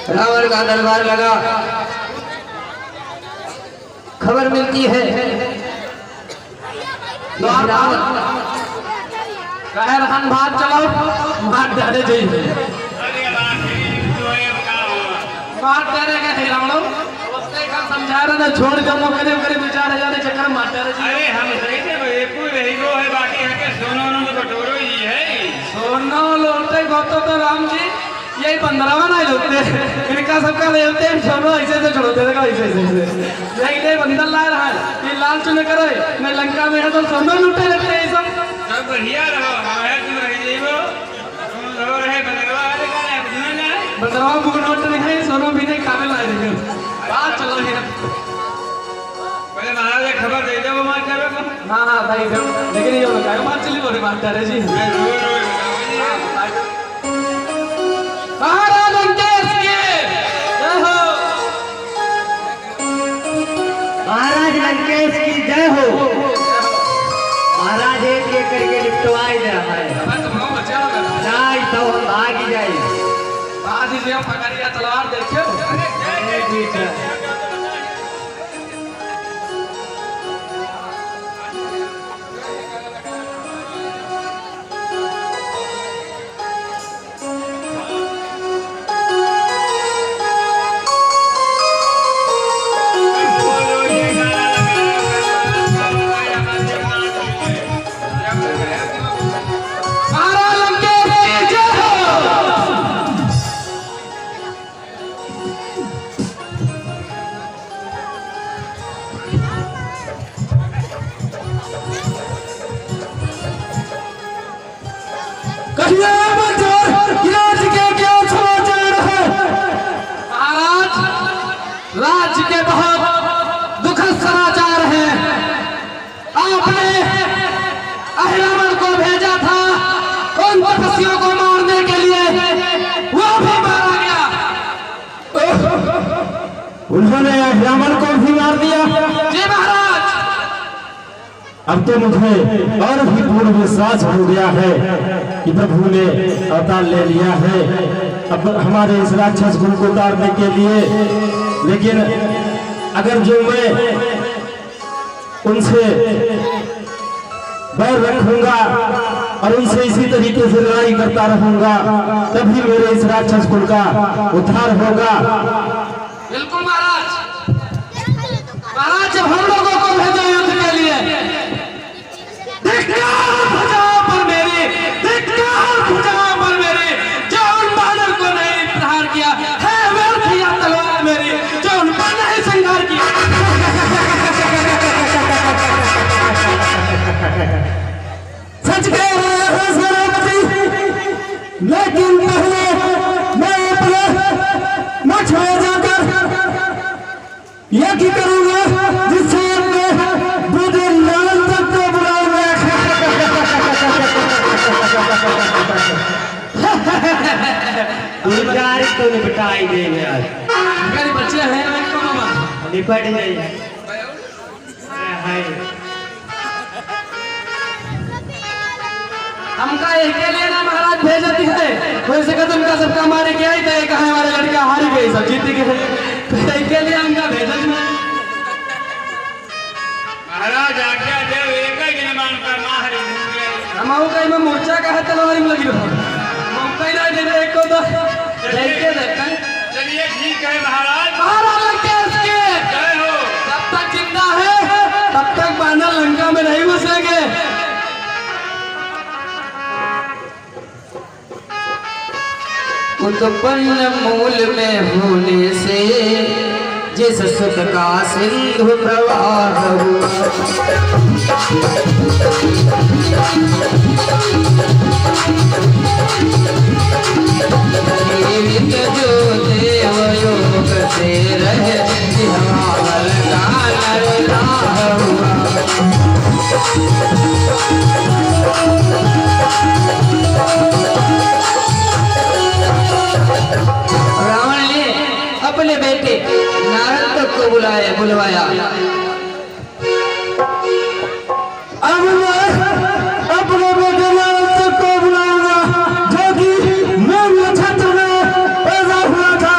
रावण का दरबार लगा। खबर मिलती है रावण कहे रहन भाग चलो मार डाले जाइए मार डाले गए रावण समझा रहे ना छोड़ कर लो करीब करीब 2-4 हजार चक्कर मार डाले। अरे हम सही थे एक कोई रही गो है बाकी है के सोनो नो बटोरो ही है सोनो लोटे गोतो तो राम जी यही 15वां ना लोटे इनका सबका लेते हैं सोनो ऐसे से छोड़ते थे ऐसे यही ले बंदर ला रहा है ये लाल चुने करे मैं लंका में है तो सोनो लूटे लेते हैं सब बढ़िया रहो हमारे तुम रही जीवो तुम रहो रहे बंदरवा वाले का है बुझना ना बंदरवा बुक नोट नहीं है सोनो भी नहीं काबिल आए थे बात चलो है पहले महाराज खबर दे दो वो मार जावे को हां हां भाई लेकिन ये लोग क्या बात चली बोले मारता रहे जी महाराज लंकेश के जय हो महाराज लंकेश की जय हो। महाराज एक एक करके निपटवाई दे रहा है मैं तुम लोग बचा होगा जाए तो हम भाग ही जाए बाजी से पकड़िया तलवार देखियो ठीक है। राज्य के बहुत दुखद समाचार हैं। आपने अहिरावण को भेजा था उन तपस्वियों को मारने के लिए वो भी मारा गया। उन्होंने अहिरावण को भी मार दिया। जी महाराज अब तो मुझे और भी पूर्ण विश्वास हो गया है कि प्रभु ने अवतार ले लिया है अब हमारे इस राक्षस कुल को उतारने के लिए। लेकिन अगर जो मैं उनसे बैर रखूंगा और उनसे इसी तरीके से लड़ाई करता रहूंगा तभी मेरे इस राक्षस कुल का उद्धार होगा। बिल्कुल महाराज। महाराज जब हम लोगों को भेजा युद्ध के लिए पर मेरी जो उन बानर को नहीं प्रहार किया है व्यर्थ या तलवार मेरी जो उन पर नहीं संहार किया। सच कह रहे हैं सेनापति, लेकिन पहले मैं अपने मठ में जाकर यज्ञ करूंगा जिससे बुद्धि लाल तक को बुलाऊंगा। तो निपटाई देंगे आज बच्चे हैं निपट जाइए। हमका एक के लिए ना महाराज भेजती है वैसे कदम का सबका मारे गया ही तो कहा हमारे लड़का हारी गई सब जीत गए एक के लिए हमका भेजत नहीं। महाराज आज्ञा दे एक ही निर्माण पर माहरी हमाऊ कहीं में मोर्चा का है तलवारी में लगी मौका ही नहीं दे एक को तो देखते देखते चलिए ठीक है महाराज। महाराज लंकेश के जय हो। जब तक जिंदा है तब तक बानर लंका में नहीं घुसेंगे। उत्पन्न मूल में होने से जिस सुख का सिंधु प्रवाह हुआ जीवित जो देव योग से रहे हमार का नरनाह हुआ। रावण ने अपने बेटे नारद तक को बुलवाया। अब मैं अपने बेटे नारद तक को बुलाऊंगा जो कि मेरे छत्र में पैदा हुआ था।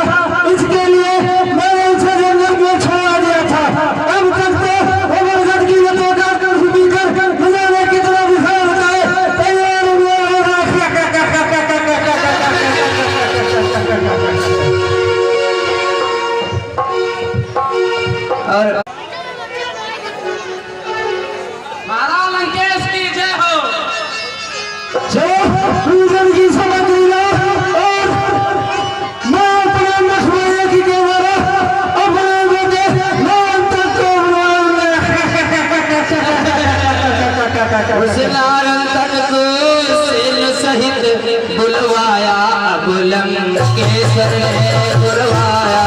ईश्वर ने बुलवाया।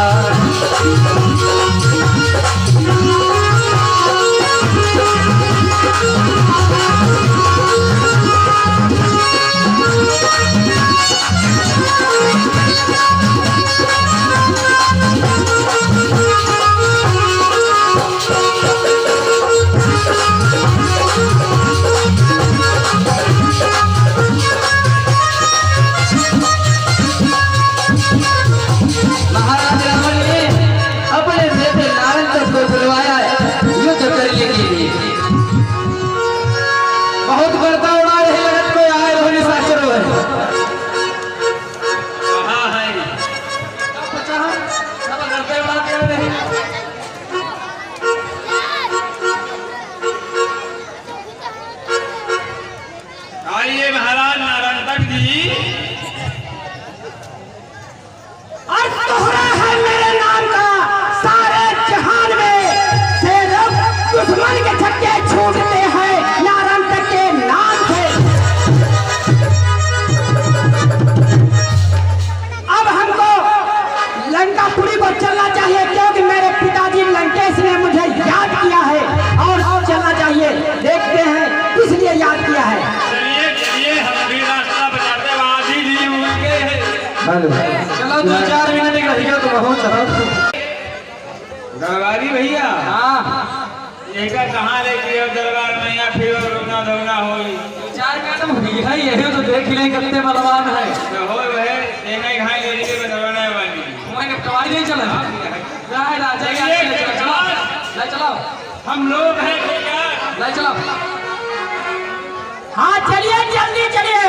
महाराज रावण ने अपने बेटे नारद को बुलवाया युद्ध करने के लिए। बहुत बड़ता उड़ा रहे लगत कोई आए होने साचर हो कहाँ है? बचा सब करते उड़ा के नहीं। आइए महाराज नारायण जी। और तोहरा है मेरे नाम का सारे जहान में से दुश्मन के छक्के छूटते हैं नारायण तक के नाम से। अब हमको लंकापुरी को चलना चाहिए क्योंकि मेरे पिताजी लंकेश ने मुझे याद किया है और चलना चाहिए। देखते हैं इसलिए याद किया है। चलिए चलिए हम भी रास्ता बताते वादी जी उनके चलो 2-4 मिनट एक रहिए तो बहुत चलो। दरबारी भैया हाँ ये का कहाँ लेके आओ दरबार में या फिर रोना धोना हो 4 मिनट में भैया यही तो देख ले कितने बलवान है। तो हो वह देने घाई ले के बनवाने वाली मैं कवाड़ी नहीं चला राय राजा ले चलो हम लोग हैं भैया। ले चलो। हाँ चलिए जल्दी चलिए।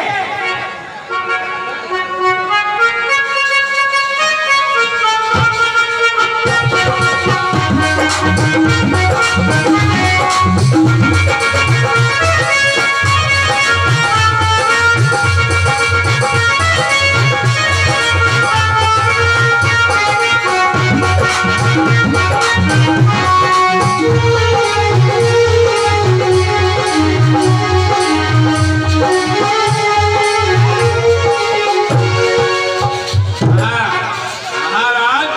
महाराज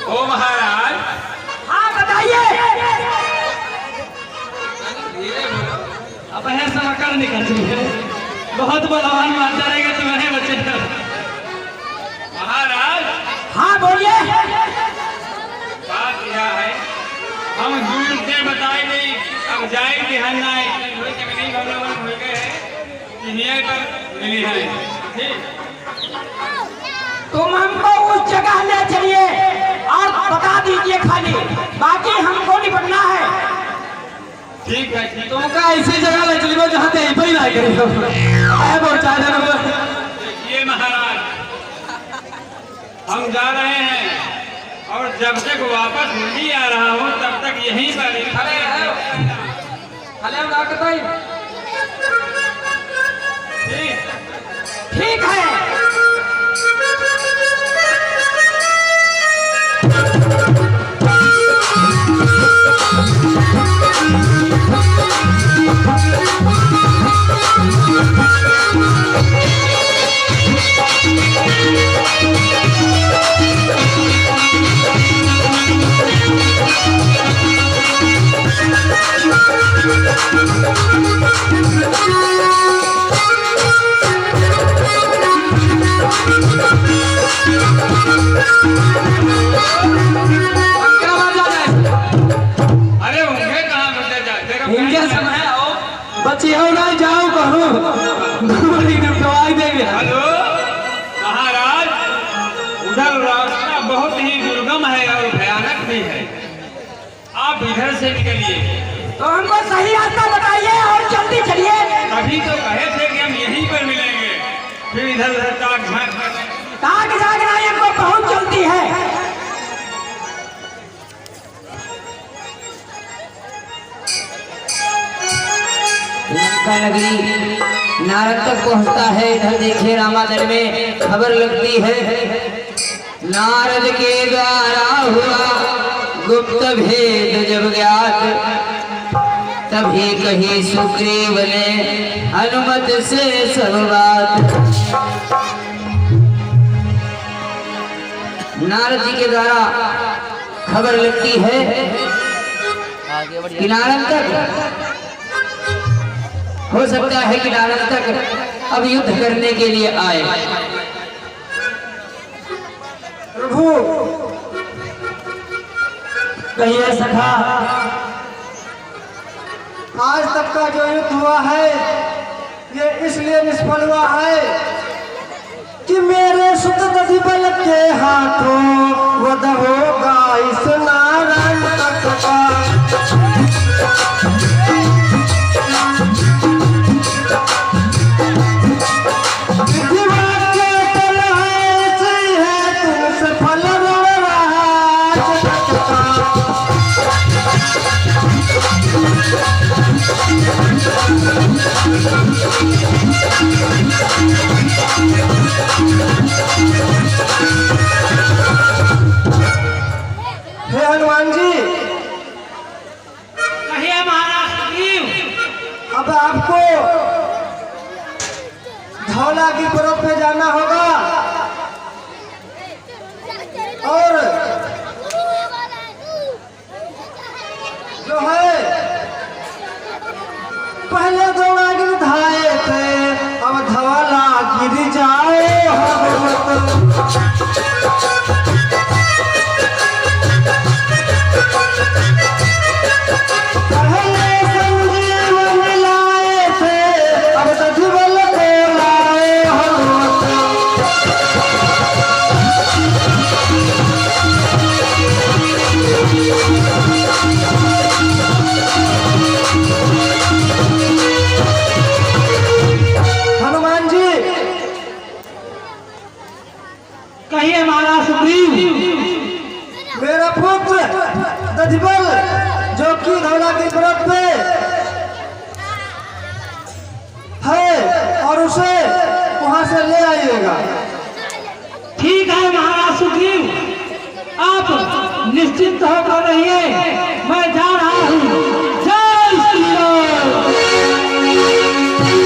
ओ महाराज हाँ बताइए। अब है समकर निकल है बहुत बलवान मानता रहेगा तुम्हारे बच्चे। महाराज हाँ बोलिए। बात यह है हम दूर से बताए नहीं अब जाएंगे हम ना नहीं हम लोग हो गए हैं यहीं पर मिली है ठीक। तुम हमको उस जगह ले चलिए और बता दीजिए खाली बाकी हमको निपटना है। ठीक है ठीक तुमका ऐसी जगह ले चलिए जहाँ ते ही ना करियो है बहुत चाहे ना। देखिए महाराज हम जा रहे हैं और जब तक वापस नहीं आ रहा हूँ तब तक यहीं पर अरे हम रात बताइए ठीक ठीक है। अरे उनके कहाँ बचे जाते इनके समय आओ बच्चे हो ना जाओ कहो दवाई देंगे। हेलो महाराज उधर रास्ता बहुत ही दुर्गम है और भयानक भी है आप इधर से निकलिए। तो हमको सही रास्ता बताइए और जल्दी चलिए। तभी तो कहे थे कि हम यहीं पर मिलेंगे फिर इधर उधर ताक झाँक कर ताक झाँक नहीं हमको बहुत जल्दी है। लंका नगरी नारद तक पहुंचता है। इधर देखिए रामायण में खबर लगती है नारद के द्वारा हुआ गुप्त भेद जब ज्ञात तभी कही सुग्रीव ने अनुमत से सब बात। नारद जी के द्वारा खबर लगती है कि नारद तक हो सकता है कि नारद तक अब युद्ध करने के लिए आए। प्रभु कहिए सखा, आज तक का जो युद्ध हुआ है ये इसलिए निष्फल हुआ है कि मेरे सुत दधिबल के हाथों वध होगा इस नारायण तक का। हे हनुमान जी, कहिए महाराज सुग्रीव। अब आपको धौला की तरफ पे जाना होगा और जो है पहले दौड़ा गिर धाए थे, अब धौला गिर जाए कहिए महाराज सुग्रीव। मेरा पुत्र दधिबल जो कि धौला की तरफ पे है और उसे वहां से ले आइएगा। ठीक है महाराज सुग्रीव, आप निश्चिंत होकर रहिए, मैं जा रहा हूँ। जय श्री राम।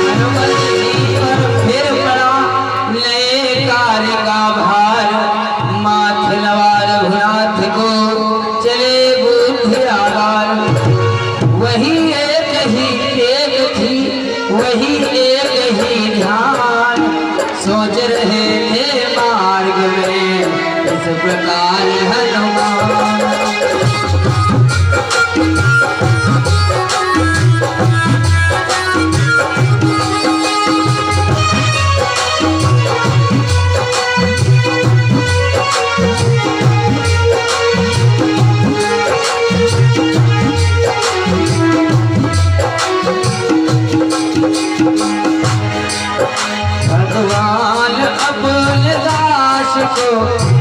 हनुमत जी पर फिर पड़ा नए कार्य का भार, माथ नवार भुनाथ को चले बुद्धि आधार। वही एक ही टेक थी, वही एक ही ध्यान, सोच रहे थे मार्ग में इस प्रकार हनुमान। भगवान अपने दास को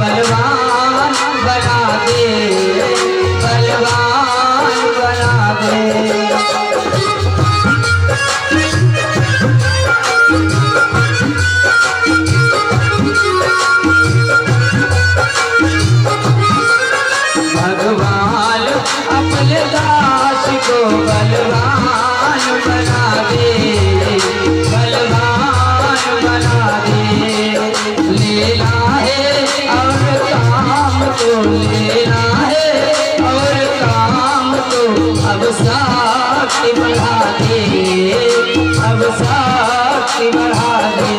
बलवान बना दे, बलवान बना दे। भगवान अपने दास को बलवान बना दे, बलवान बना दे। लेना है और काम को लेना है और काम को अब साक्षी बढ़ा दे, अब साक्षी बढ़ा दे।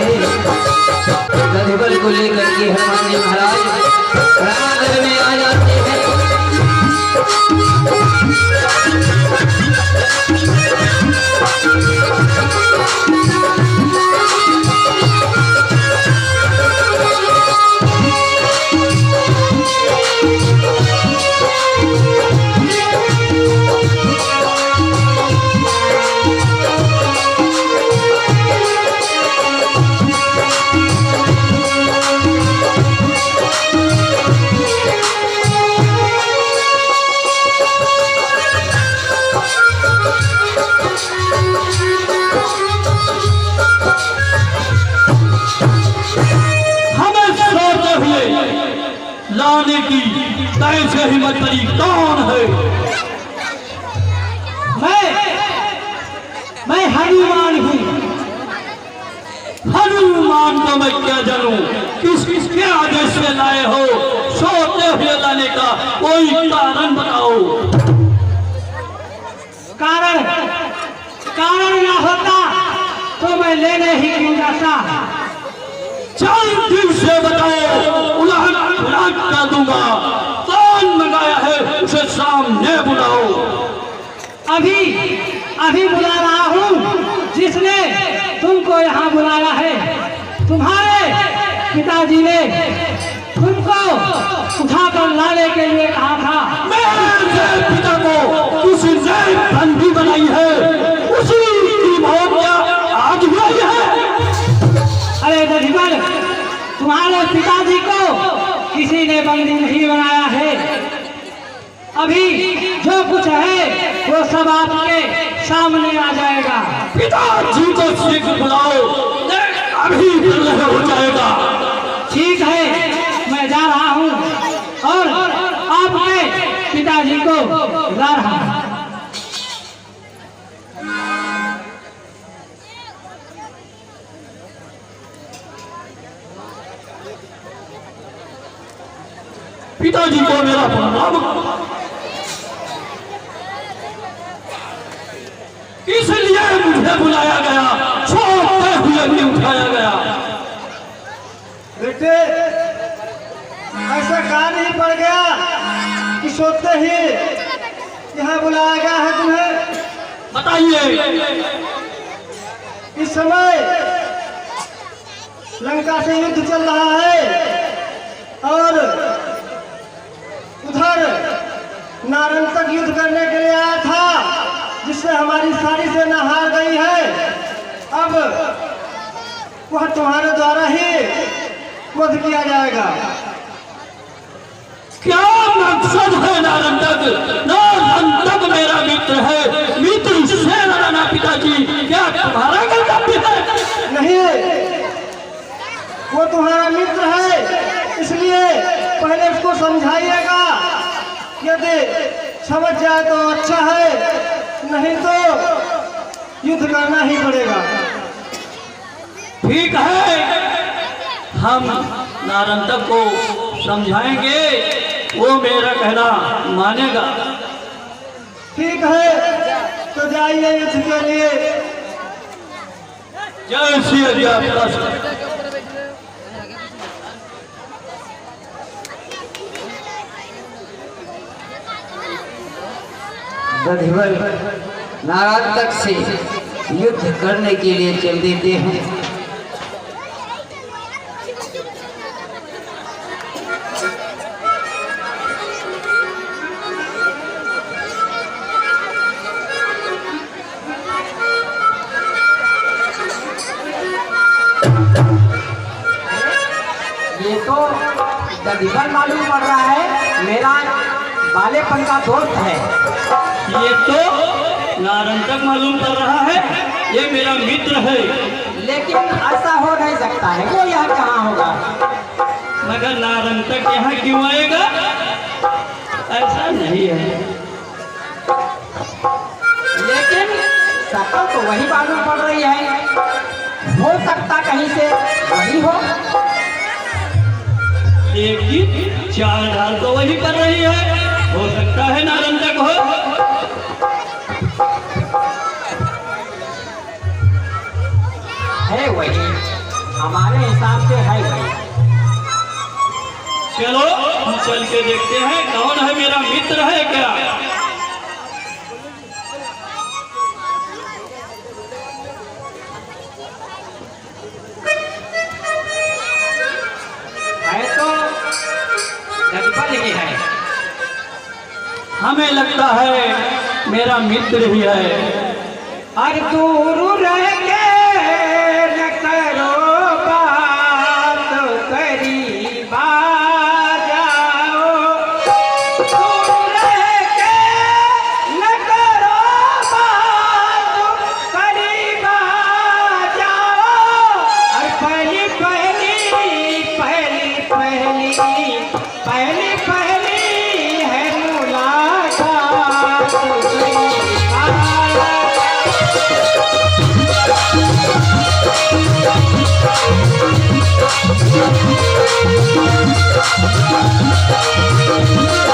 दधिबल को लेकर के हनुमान जी महाराज रणभूमि में आ जाते हैं। लाने की तैसे हिम्मत करी कौन है? मैं हनुमान हूँ। हनुमान तो मैं क्या जानूं, किसके आदेश से लाए हो? का कोई कारण बताओ। कारण कारण ना होता तो मैं लेने ही क्यों जाता। चल दिल से बताओ, उलट उलट कर दूंगा। कौन मंगाया है उसे सामने बुलाओ। अभी अभी बुला रहा हूँ जिसने तुमको यहाँ बुलाया है। तुम्हारे पिताजी ने तुमको उठाकर लाने के लिए कहा था। मेरे पिता को किसी ने बंदी बनाई है, उसी की मौत क्या आज हुई है। अरे दधिबल, तुम्हारे पिताजी को किसी ने बंदी नहीं बनाया है। अभी जो कुछ है वो सब आपके सामने आ जाएगा। पिताजी को शीघ्र बुलाओ, अभी प्रलय हो जाएगा। ठीक है, मैं जा रहा हूँ और आपके पिताजी को ला रहा हूँ। पिताजी को मेरा प्रणाम। इसलिए मुझे बुलाया गया, छोड़ते हुए नहीं उठाया गया। बेटे ऐसा कहा नहीं पड़ गया कि सोते ही यहाँ बुलाया गया है तुम्हें। बताइए। इस समय लंका से युद्ध चल रहा है और उधर नारन तक युद्ध करने के लिए आया था, जिससे हमारी सारी सेना हार गई है। अब वह तुम्हारे द्वारा ही वध किया जाएगा। क्या मकसद है नारंतक? नारंतक मेरा मित्र है, मित्र से लड़ना पिताजी क्या तुम्हारा कर्तव्य है? नहीं, वो तुम्हारा मित्र है, इसलिए पहले उसको समझाइएगा। यदि समझ जाए तो अच्छा है, नहीं तो युद्ध करना ही पड़ेगा। ठीक है, हम नारंतक को समझाएंगे, वो मेरा कहना मानेगा। ठीक है, तो जाइए युद्ध के लिए। जय श्री हरि। दधिबल नारंतक से युद्ध करने के लिए चल देते हैं। ये तो दधिबल मालूम पड़ रहा है, मेरा बालेपन का दोस्त है। ये तो नारंतक मालूम पड़ रहा है, ये मेरा मित्र है। लेकिन ऐसा हो नहीं सकता है, वो यहाँ कहाँ होगा। मगर नारंतक यहाँ क्यों आएगा? ऐसा नहीं है। लेकिन शक्ल तो वही मालूम पड़ रही है, हो सकता कहीं से वही हो। लेकिन चाल ढाल तो वही कर रही है, हो सकता है नारंतक हो। है वही, हमारे हिसाब से है वही। चलो हम चल के देखते हैं कौन है, मेरा मित्र है क्या। है तो दधिबल ही है। हमें लगता है मेरा मित्र ही है। और दूर रह के न करो बात, करीब आ जाओ। दूर रह के न करो बात, करीब आ जाओ। और पहली पहली पहली पहली पहली पहली है मुलाकात, करीब आ जाओ। Thank you.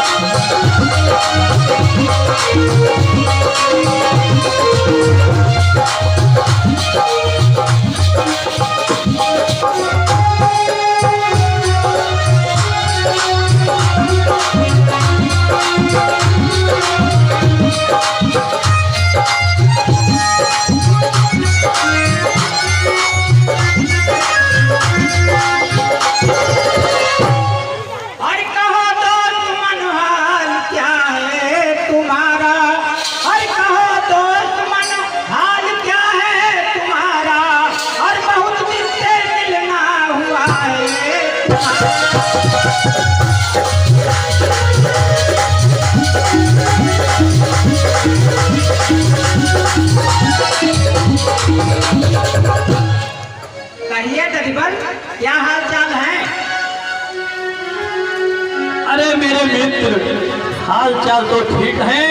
कहिए ददीबल, क्या हाल चाल है? अरे मेरे मित्र, हाल चाल तो ठीक है।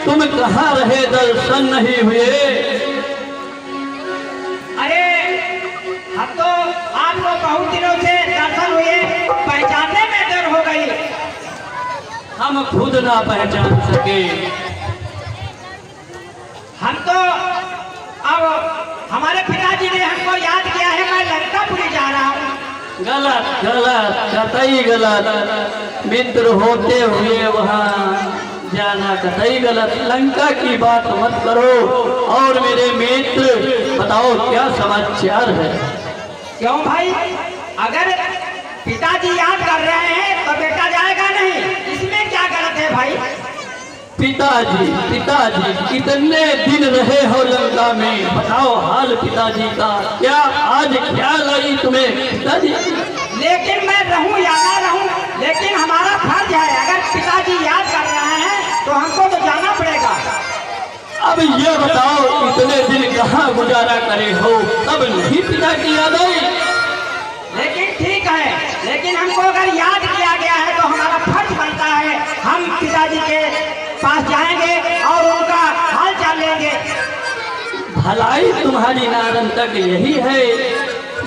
तुम कहाँ रहे, दर्शन नहीं हुए? अरे हम तो आपको बहुत दिनों से दर्शन हुए, पहचानने में देर हो गई। हम खुद ना पहचान सके। हम तो अब हमारे पिताजी ने हमको याद किया है, मैं लंकापुरी जा रहा हूँ। गलत गलत, कतई गलत। मित्र होते हुए वहाँ जाना कतई गलत। लंका की बात मत करो। और मेरे मित्र बताओ, क्या समाचार है? क्यों भाई, अगर पिताजी याद कर रहे हैं तो बेटा जाएगा नहीं, इसमें क्या गलत है भाई? पिताजी पिताजी कितने दिन रहे हो लंका में? बताओ हाल पिताजी का। क्या आज ख्याल आई तुम्हें पिताजी? लेकिन मैं रहूं या ना रहूं, लेकिन हमारा फर्ज है। अगर पिताजी याद कर रहे हैं तो हमको तो जाना पड़ेगा। अब ये बताओ, इतने दिन कहाँ गुजारा करे हो, तब नहीं पिता की याद आई? लेकिन ठीक है, लेकिन हमको अगर याद किया गया है तो हमारा फर्ज बनता है, हम पिताजी के पास जाएंगे और उनका हाल चाल लेंगे। भलाई तुम्हारी नारन तक यही है,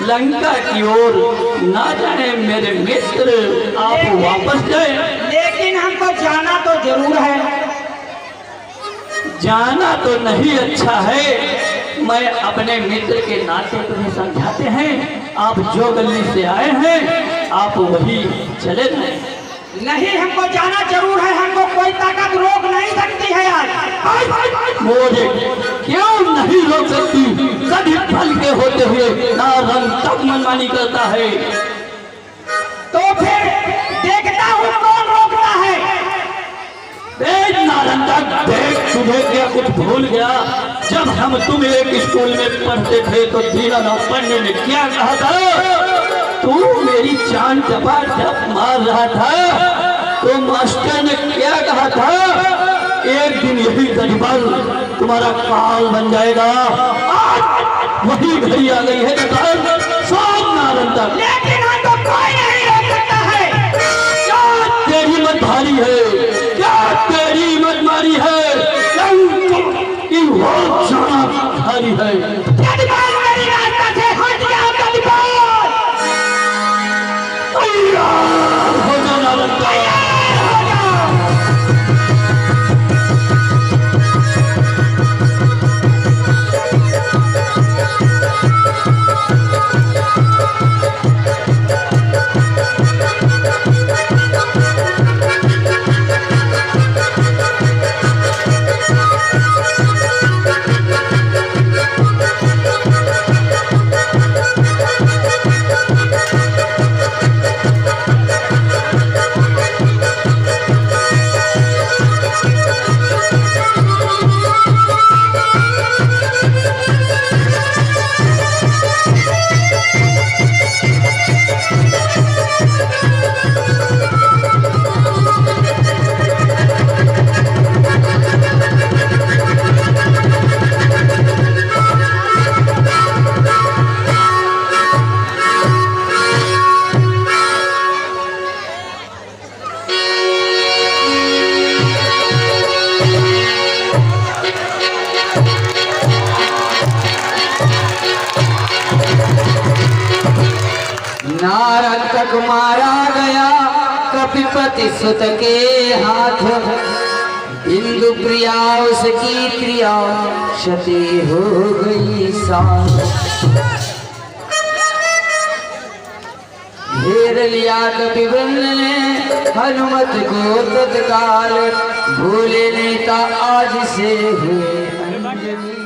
लंका की ओर ना जाए मेरे मित्र, आप वापस जाए। लेकिन हमको जाना तो जरूर है। जाना तो नहीं अच्छा है। मैं अपने मित्र के नाते तुम्हें समझाते हैं, आप जो गली से आए हैं आप वही चले जाए। नहीं, हमको जाना जरूर है, हमको कोई ताकत रोक नहीं सकती है। आज मुझे क्यों नहीं रोक सकती? कभी फल के होते हुए नारंग तक मनमानी करता है। तो फिर देखता हूँ कौन रोकता है। देख नारंगा, देख तुझे क्या कुछ भूल गया? जब हम तुम एक स्कूल में पढ़ते थे तो धीरा ना पढ़ने में क्या कहा था? तू मेरी जान जबरदस्त मार रहा था तो मास्टर ने क्या कहा था? एक दिन यही दरिबल तुम्हारा काल बन जाएगा। आज वही घड़ी आ गई है सब नारंगा। लेकिन हमको कोई नहीं रोक सकता है। क्या तेरी मत भारी है? क्या तेरी मत मारी है? कि वो जाना भारी है। ददीबल, मेरी रास्ता से हट जाओ ददीबल। तैयार हो जाओ नारंगा। नारद तक मारा गया कपिपति सुत के हाथ, इंदु प्रिया उसकी क्रिया क्षति हो गई साथ। घेर लिया कपिवृंद ने हनुमत को तत्काल, भूले नेता आज से हुए अंजनी।